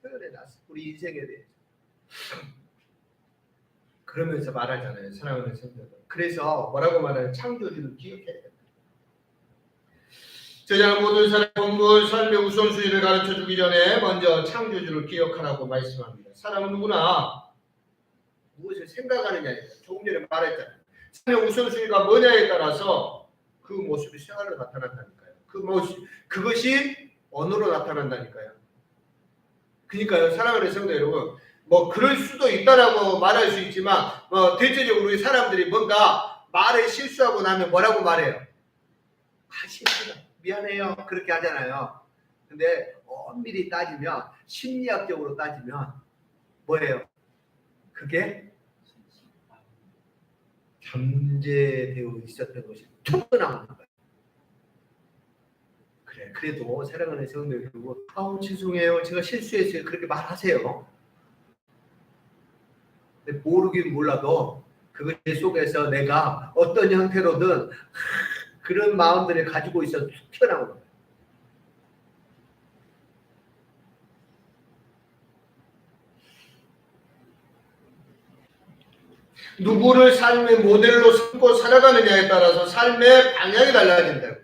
Speaker 1: 표현해놨어. 우리 인생에 대해서. 그러면서 말하잖아요. 사랑하는 성도들. 그래서 뭐라고 말하는 창조주를 기억해야 됩니다. 제자는 모든 사람은 삶의 우선순위를 가르쳐 주기 전에 먼저 창조주를 기억하라고 말씀합니다. 사람은 누구나 무엇을 생각하느냐에 따라, 조금 전에 말했잖아요. 삶의 우선순위가 뭐냐에 따라서 그 모습이 생활로 나타난다니까요. 그 모습, 그것이 언어로 나타난다니까요. 그러니까요, 사랑하는 성도 여러분, 뭐 그럴 수도 있다라고 말할 수 있지만, 대체적으로 우리 사람들이 뭔가 말을 실수하고 나면 뭐라고 말해요? 실수다, 미안해요, 그렇게 하잖아요. 근데 엄밀히 따지면, 심리학적으로 따지면 뭐예요? 그게 잠재되어 있었던 것이 툭 나오는 거예요. 그래, 그래도 사랑하는 성도 여러분, 죄송해요, 제가 실수했어요, 그렇게 말하세요. 근데 모르긴 몰라도 그것 속에서 내가 어떤 형태로든 그런 마음들을 가지고 있어서 툭 튀어나오는 거예요. 누구를 삶의 모델로 삼고 살아가느냐에 따라서 삶의 방향이 달라진다고요.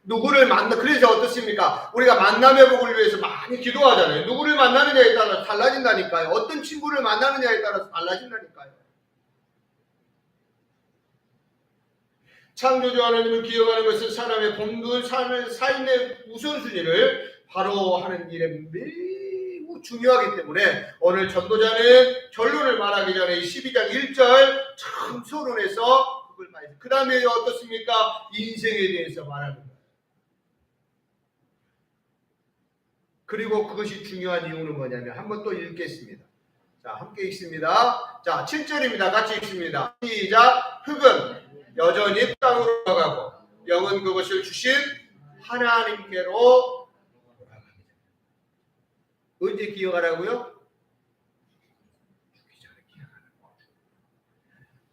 Speaker 1: 누구를 그래서 어떻습니까? 우리가 만남의 복을 위해서 많이 기도하잖아요. 누구를 만나느냐에 따라서 달라진다니까요. 어떤 친구를 만나느냐에 따라서 달라진다니까요. 창조주 하나님을 기억하는 것은 사람의 본분, 삶의 우선순위를 바로 하는 일에 매우 중요하기 때문에 오늘 전도자는 결론을 말하기 전에 12장 1절 참 서론에서 그걸 말해요. 그 다음에 어떻습니까? 인생에 대해서 말하는 거예요. 그리고 그것이 중요한 이유는 뭐냐면 한번 또 읽겠습니다. 자, 함께 읽습니다. 자, 7절입니다. 같이 읽습니다. 시작. 흙은 여전히 땅으로 돌아가고 영은 그것을 주신 하나님께로 돌아갑니다. 언제 기억하라고요? 죽기 전에 기억하라고.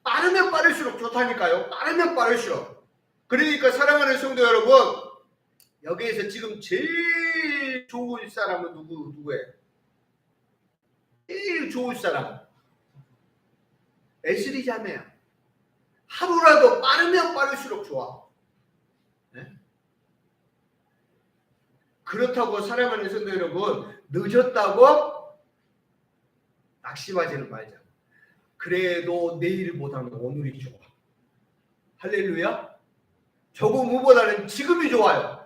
Speaker 1: 빠르면 빠를수록 좋다니까요. 빠르면 빠를수록. 그러니까 사랑하는 성도 여러분, 여기에서 지금 제일 좋은 사람은 누구예요? 제일 좋은 사람 에스리 자매야. 하루라도 빠르면 빠를수록 좋아. 네? 그렇다고 사랑하는 성도 여러분, 늦었다고 낙심하지는 말자. 그래도 내일보다는 오늘이 좋아. 할렐루야. 조금 후보다는 지금이 좋아요.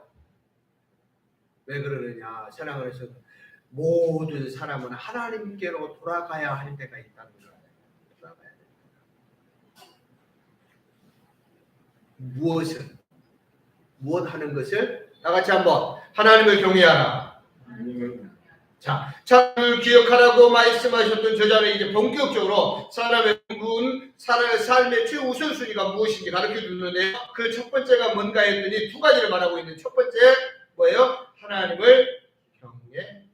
Speaker 1: 왜 그러느냐? 사랑하는 성도, 모든 사람은 하나님께로 돌아가야 할 때가 있다는 거예요. 돌아가야 돼. 무엇 하는 것을 다 같이 한번 하나님을 경외하라. 자, 창을 기억하라고 말씀하셨던 저자는 이제 본격적으로 사람의 본분, 삶의 최우선순위가 무엇인지 가르쳐 주는데 그 첫 번째가 뭔가 했더니 두 가지를 말하고 있는 첫 번째 뭐예요? 하나님을 경외.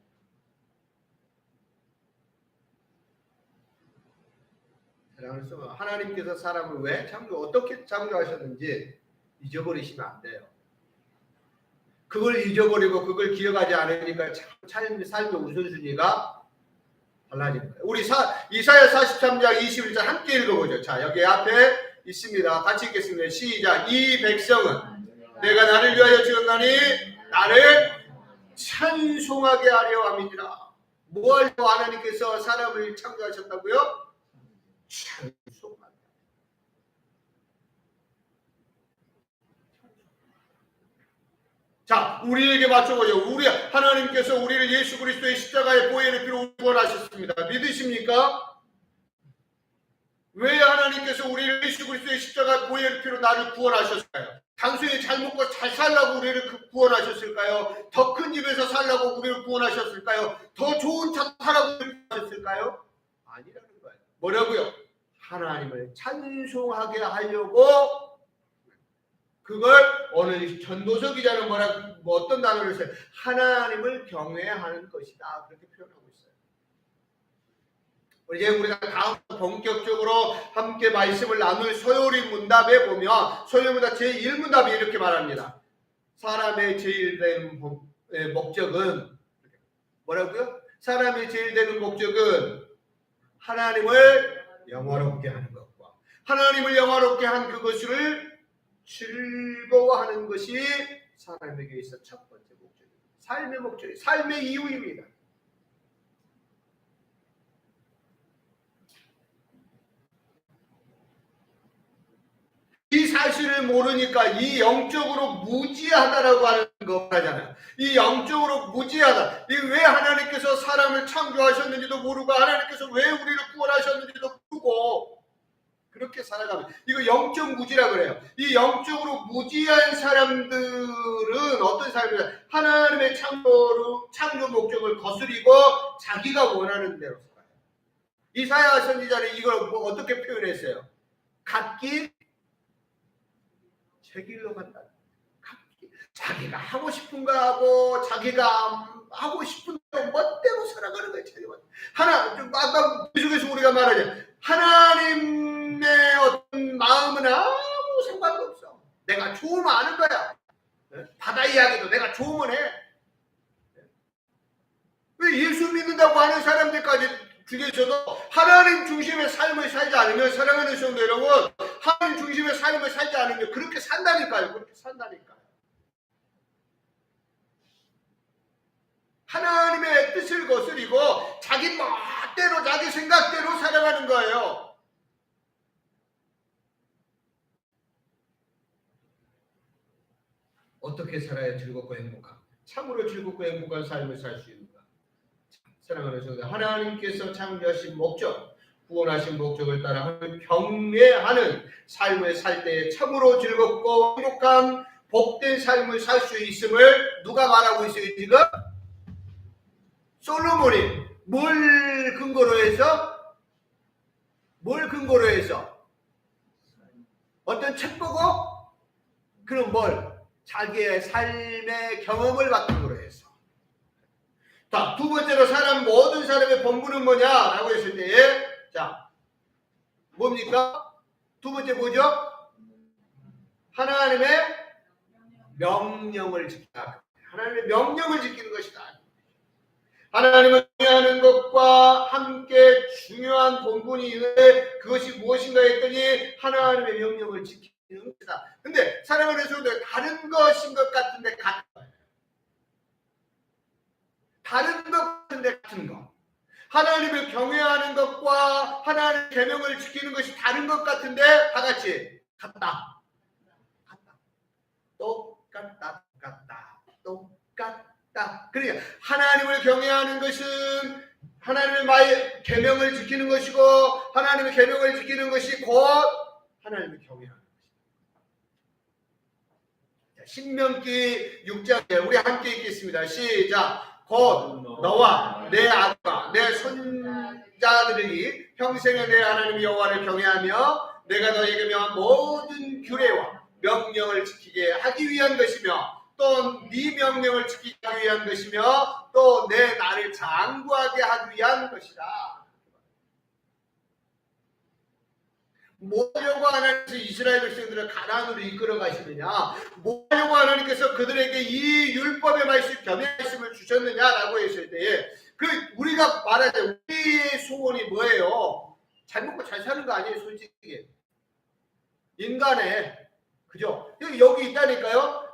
Speaker 1: 하나님께서 사람을 왜 어떻게 창조하셨는지 잊어버리시면 안 돼요. 그걸 잊어버리고 그걸 기억하지 않으니까 삶의 우선순위가 달라지는 거예요. 우리 이사야 43장 21절 함께 읽어보죠. 자, 여기 앞에 있습니다. 같이 읽겠습니다. 시작. 이 백성은 내가 나를 위하여 지었나니 나를 찬송하게 하려 함이니라. 뭐 하려고 하나님께서 사람을 창조하셨다고요? 찬송하게. 우리에게 맞춰보죠. 우리 하나님께서 우리를 예수 그리스도의 십자가의 보혈의 피로 구원하셨습니다. 믿으십니까? 왜 하나님께서 우리를 예수 그리스도의 십자가 보혈의 피로 나를 구원하셨을까요? 단순히 잘 먹고 잘 살라고 우리를 구원하셨을까요? 더 큰 집에서 살라고 우리를 구원하셨을까요? 더 좋은 차 타라고 우리를 구원하셨을까요? 아니라는 거예요. 뭐라고요? 하나님을 찬송하게 하려고. 그걸 오늘 전도서 기자는 어떤 단어를 써요? 하나님을 경외하는 것이다. 그렇게 표현하고 있어요. 이제 우리가 다음 본격적으로 함께 말씀을 나눌 소요리 문답에 보면 소요리 문답 제1문답이 이렇게 말합니다. 사람의 제일 된 목적은 뭐라고요? 사람의 제일 되는 목적은 하나님을 영화롭게 하는 것과 하나님을 영화롭게 한 그것을 즐거워하는 것이 사람에게 있어 첫 번째 목적입니다. 삶의 목적이 삶의 이유입니다. 이 사실을 모르니까 이 영적으로 무지하다라고 하는 거 하잖아요. 이 영적으로 무지하다. 이 왜 하나님께서 사람을 창조하셨는지도 모르고 하나님께서 왜 우리를 구원하셨는지도 모르고 그렇게 살아가면 이거 영적 무지라 그래요. 이 영적으로 무지한 사람들은 어떤 사람이냐? 하나님의 창조 목적을 거스리고 자기가 원하는 대로 살아요. 이사야 선지자는 이걸 어떻게 표현했어요? 각기 제 길로 간다. 자기가 하고 싶은 거 하고 자기가 하고 싶은 멋대로 살아가는 거예요. 아까 계속해서 우리가 말하자. 하나님의 어떤 마음은 아무 상관도 없어. 내가 좋으면 아는 거야. 바다 이야기도 내가 좋으면 해. 왜 예수 믿는다고 하는 사람들까지 중에서도 하나님 중심의 삶을 살지 않으면 사랑하는 성도 여러분, 하나님 중심의 삶을 살지 않으면 그렇게 산다니까요. 그렇게 산다니까요. 하나님의 뜻을 거스리고 자기 멋대로 자기 생각대로 살아가는 거예요. 어떻게 살아야 즐겁고 행복한, 참으로 즐겁고 행복한 삶을 살 수 있는가? 사랑하는 성도, 하나님께서 창조하신 목적, 구원하신 목적을 따라 하나님을 경외하는 삶을 살 때 참으로 즐겁고 행복한 복된 삶을 살 수 있음을 누가 말하고 있어요 지금? 솔로몬이 뭘 근거로 해서? 뭘 근거로 해서? 어떤 책 보고? 그럼 뭘? 자기의 삶의 경험을 바탕으로 해서. 자, 두 번째로 모든 사람의 본분은 뭐냐라고 했을 때, 자, 뭡니까? 두 번째 뭐죠? 하나님의 명령을 지키다. 하나님의 명령을 지키는 것이다. 하나님을 경외하는 것과 함께 중요한 본분이 있는데 그것이 무엇인가 했더니 하나님의 명령을 지키는 것이다. 근데 사랑하는 성도들, 다른 것인 것 같은데 같은 거예요. 다른 것 같은데 같은 거. 하나님을 경외하는 것과 하나님의 계명을 지키는 것이 다른 것 같은데 다 같이 같다. 같다. 똑같다. 똑같다. 그러니까 하나님을 경외하는 것은 하나님의 계명을 지키는 것이고 하나님의 계명을 지키는 것이 곧 하나님을 경외하는 것이다. 신명기 6장에 우리 함께 읽겠습니다. 시작. 곧 너와 내 아들과 내 손자들이 평생에 내 하나님 여호와를 경외하며 내가 너에게 명한 모든 규례와 명령을 지키게 하기 위한 것이며 또 네 명령을 지키기 위한 것이며 또 내 나를 장구하게 하기 위한 것이다. 뭐하려고 하나님께서 이스라엘 백성들을 가나안으로 이끌어 가시느냐, 뭐하려고 하나님께서 그들에게 이 율법의 말씀, 겸의 말씀을 주셨느냐라고 했을 때에 우리가 말하자 우리의 소원이 뭐예요? 잘 먹고 잘 사는 거 아니에요? 솔직히 인간의, 그죠? 여기 있다니까요.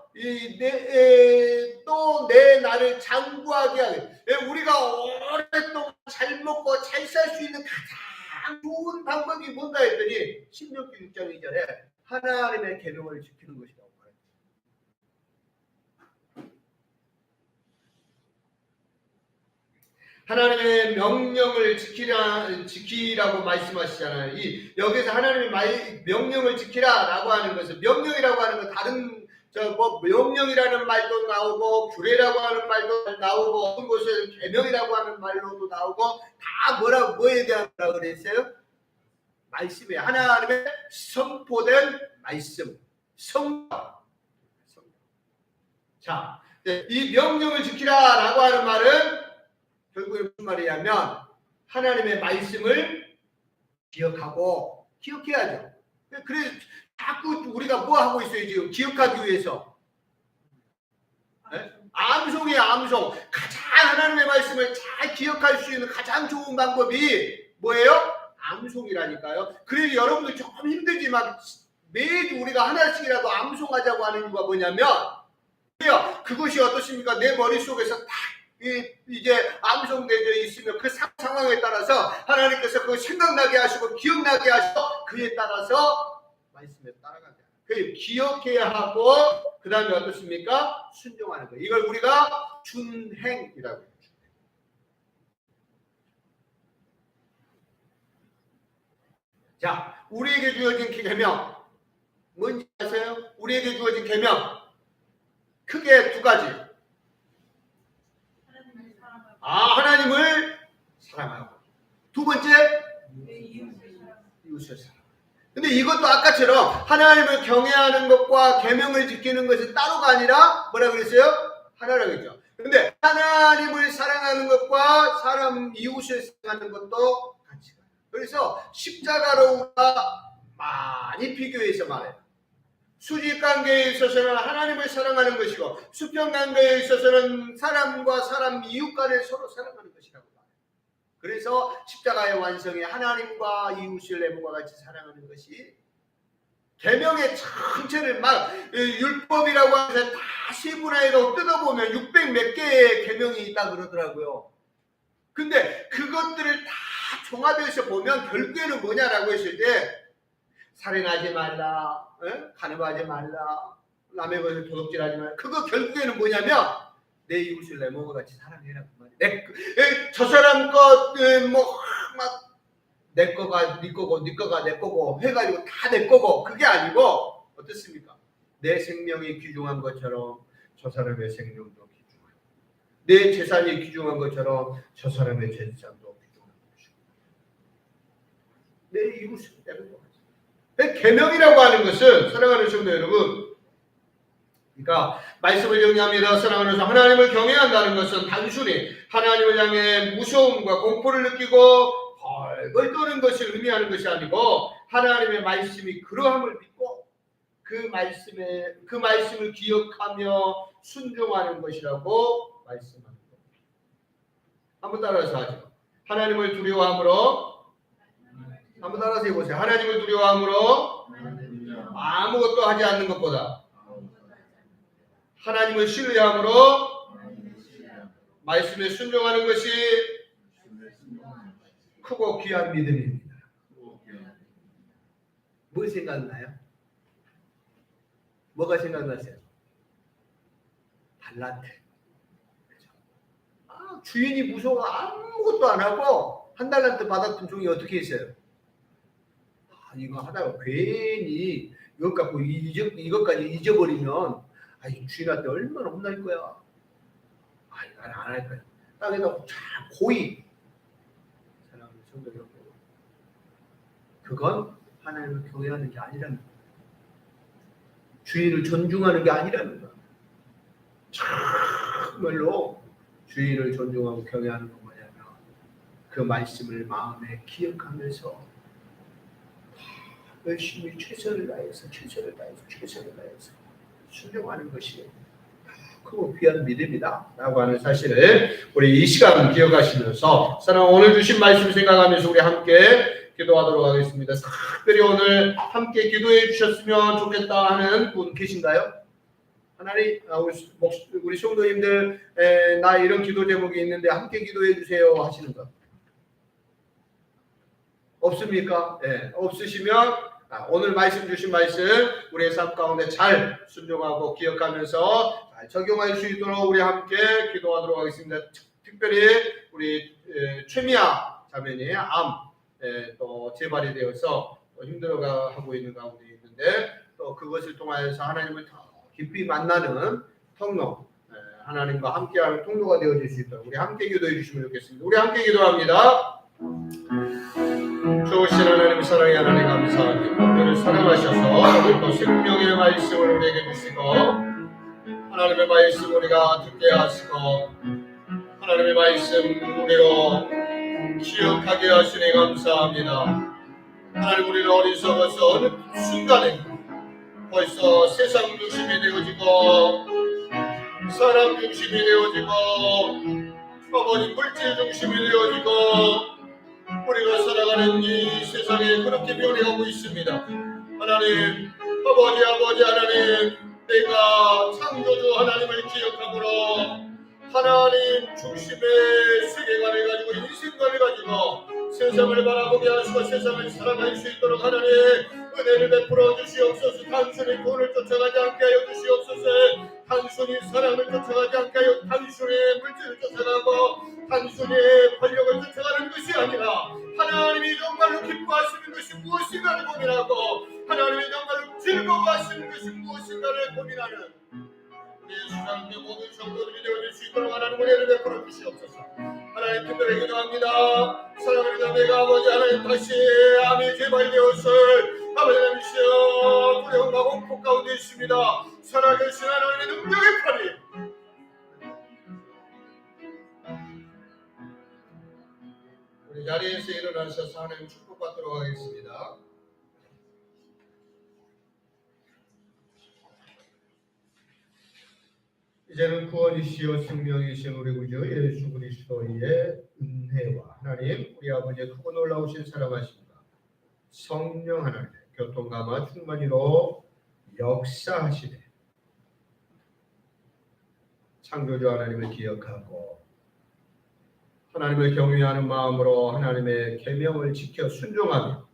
Speaker 1: 또 내 나를 장구하게 하게. 우리가 오랫동안 잘 먹고 잘 살 수 있는 가장 좋은 방법이 뭔가 했더니 신명기 6장 2절에 하나님의 계명을 지키는 것이라고 말합니다. 하나님의 명령을 지키라고 말씀하시잖아요. 여기서 하나님의 명령을 지키라라고 하는 것은, 명령이라고 하는 건 다른 명령이라는 말도 나오고 규례라고 하는 말도 나오고 어떤 곳에는 계명이라고 하는 말로도 나오고 다 뭐에 대한 거라고 그랬어요? 말씀이에요. 하나님의 선포된 말씀, 성경. 자, 이 명령을 지키라라고 하는 말은 결국에 무슨 말이냐면 하나님의 말씀을 기억해야죠. 그래서 자꾸 우리가 뭐 하고 있어요 지금 기억하기 위해서? 네? 암송이에요. 암송. 가장 하나님의 말씀을 잘 기억할 수 있는 가장 좋은 방법이 뭐예요? 암송이라니까요. 그래서 여러분들 조금 힘들지만 매주 우리가 하나씩이라도 암송하자고 하는 이유가 뭐냐면 그것이 어떻습니까? 내 머릿속에서 딱 이제 암송되어 있으면 그 상황에 따라서 하나님께서 그걸 생각나게 하시고 기억나게 하시고 그에 따라서 말씀에 따라가게 합니다. 그 기억해야 하고 그 다음에 어떻습니까? 순종하는 거예요. 이걸 우리가 준행이라고 해요. 자, 우리에게 주어진 계명 뭔지 아세요? 우리에게 주어진 계명 크게 두 가지. 하나님을 사랑하고 두 번째 이웃을 사랑하고. 근데 이것도 아까처럼 하나님을 경외하는 것과 계명을 지키는 것은 따로가 아니라 뭐라 그랬어요? 하나라고 했죠. 근데 하나님을 사랑하는 것과 사람 이웃을 사랑하는 것도 같이 가요. 그래서 십자가로 우리가 많이 비교해서 말해요. 수직관계에 있어서는 하나님을 사랑하는 것이고 수평관계에 있어서는 사람과 사람 이웃 간에 서로 사랑하는 것이라고 말해요. 그래서 십자가의 완성이 하나님과 이웃을 내 몸과 같이 사랑하는 것이 계명의 전체를 막 율법이라고 해서 다 세분화해서 뜯어보면 600 몇 개의 계명이 있다 그러더라고요. 근데 그것들을 다 종합해서 보면 결국에는 뭐냐라고 했을 때 살인하지 말라, 간음하지 말라, 남의 것을 도둑질하지 말라. 그거 결국에는 뭐냐면 내 이웃을 내 몸과 같이 사랑해라 그 말이야. 저 사람 것 막 내 거가 네 거고 네 거가 내 거고 해가지고 다 내 거고 그게 아니고 어떻습니까? 내 생명이 귀중한 것처럼 저 사람의 생명도 귀중하고 내 재산이 귀중한 것처럼 저 사람의 재산도 귀중한 것이고 내 이웃을 내 몸과 같이. 계명이라고 하는 것은 사랑하는 성도 여러분, 그러니까 말씀을 정리합니다. 사랑하면서 하나님을 경외한다는 것은 단순히 하나님을 향해 무서움과 공포를 느끼고 벌벌 떠는 것을 의미하는 것이 아니고 하나님의 말씀이 그러함을 믿고 그 말씀을 기억하며 순종하는 것이라고 말씀합니다. 한번 따라서 하죠. 하나님을 두려워함으로, 한번 따라서 해보세요. 하나님을 두려워함으로 아무것도 하지 않는 것보다 하나님을 신뢰함으로 말씀에 순종하는 것이 크고 귀한 믿음입니다. 뭐 생각나요? 뭐가 생각나세요? 달란트. 주인이 무서워 아무것도 안 하고 한 달란트 받았던 종이 어떻게 했어요? 이거 하다가 괜히 이것 갖고 이것까지 잊어버리면 주인한테 얼마나 혼날 거야. 난 안 할 거야. 땅에다 참 고이 사랑하는 성도 여러분, 그건 하나님을 경외하는 게 아니라는 거야. 주인을 존중하는 게 아니라는 거야. 정말로 주인을 존중하고 경외하는 건 뭐냐면 그 말씀을 마음에 기억하면서 열심히 최선을 다해서 순종하는 것이 크고 귀한 믿음이다 라고 하는 사실을 우리 이 시간 기억하시면서 사랑하는 오늘 주신 말씀 생각하면서 우리 함께 기도하도록 하겠습니다. 특별히 오늘 함께 기도해 주셨으면 좋겠다 하는 분 계신가요? 하나님, 우리 성도님들 나 이런 기도 제목이 있는데 함께 기도해 주세요 하시는 것 없습니까? 없으시면 오늘 말씀 주신 말씀 우리의 삶 가운데 잘 순종하고 기억하면서 잘 적용할 수 있도록 우리 함께 기도하도록 하겠습니다. 특별히 우리 최미아 자매님 또 재발이 되어서 또 힘들어하고 있는 가운데 있는데 또 그것을 통하여서 하나님을 더 깊이 만나는 통로, 하나님과 함께하는 통로가 되어질 수 있도록 우리 함께 기도해 주시면 좋겠습니다. 우리 함께 기도합니다. 좋으신 하나님, 사랑의 하나님 감사합니다. 우리를 사랑하셔서 또 생명의 말씀을 우리에게 주시고 하나님의 말씀 우리가 듣게 하시고 하나님의 말씀 우리로 기억하게 하시니 감사합니다. 하나님, 우리는 어리석어서 어느 순간에 벌써 세상 중심이 되어지고 사람 중심이 되어지고 아버지 물질 중심이 되어지고 우리가 살아가는 이 세상에 그렇게 변해가고 있습니다. 하나님, 아버지 하나님, 내가 창조주 하나님을 기억함으로 하나님 중심의 세계관을 가지고 인생관을 가지고 세상을 바라보게 하시고 세상을 살아갈 수 있도록 하나님 은혜를 베풀어 주시옵소서. 단순히 돈을 쫓아가지 않게 하여 주시옵소서. 단순히 사랑을 쫓아가지 않게 하여 단순히 물질을 쫓아가고 단순히 권력을 쫓아가는 것이 아니라 하나님이 정말로 기뻐하시는 것이 무엇인가를 고민하고 하나님이 정말로 즐거워하시는 것이 무엇인가를 고민하는 예수 사랑의 모든 성도들이 되어질 수 있도록 하나님 은혜를 베풀어 주시옵소서. 하나님 특별히 기도합니다. 사랑하는 자매가 아버지 하나님 다시 암이 재발되었을 아버지 하나님 시여 두려움과 공포 가운데 있습니다. 살아계신 하나님의 능력의 팔이 우리 자리에서 일어나셔서 하나님 축복받도록 하겠습니다. 이제는 구원이시여 생명이신 우리 구주 예수 그리스도의 은혜와 하나님 우리 아버지의 크고 놀라우신 사랑하심과 성령 하나님의 교통감화 충만히로 역사하시되 창조주 하나님을 기억하고 하나님을 경외하는 마음으로 하나님의 계명을 지켜 순종하며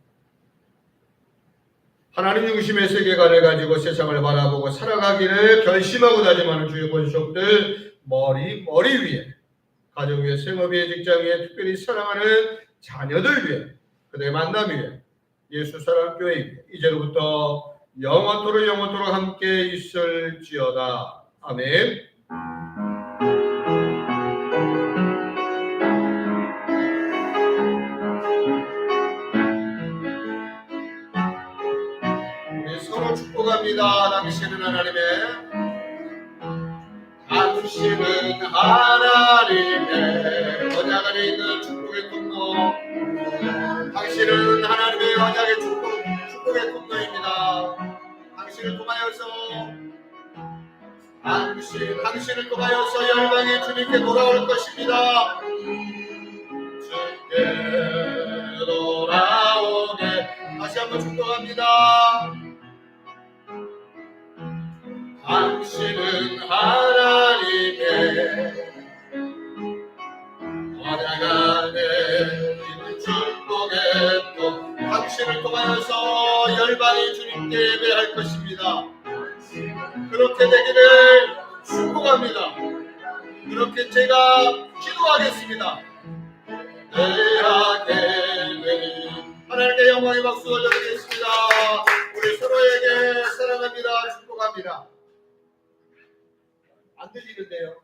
Speaker 1: 하나님 중심의 세계관을 가지고 세상을 바라보고 살아가기를 결심하고 다짐하는 주의 권속들 머리 위에 가정 위에 생업 위에 직장 위에 특별히 사랑하는 자녀들 위에 그들의 만남 위에 예수 사랑 교회 위에 이제로부터 영원토록 함께 있을지어다. 아멘. 축복합니다. 당신은 하나님의 언약 안에 있는 축복의 통로. 당신은 하나님의 언약의 축복의 통로입니다. 당신을 통하여서 열방의 주님께 돌아올 것입니다. 주께 돌아오게 다시 한번 축복합니다. 당신은 하나님의 언약 안에 있는 축복의 통 당신을 통하여서 열방이 주님께 예배할 것입니다. 그렇게 되기를 축복합니다. 그렇게 제가 기도하겠습니다. 하나님께 영광의 박수 올려드리겠습니다. 우리 서로에게 사랑합니다. 축복합니다. 안 들리는데요.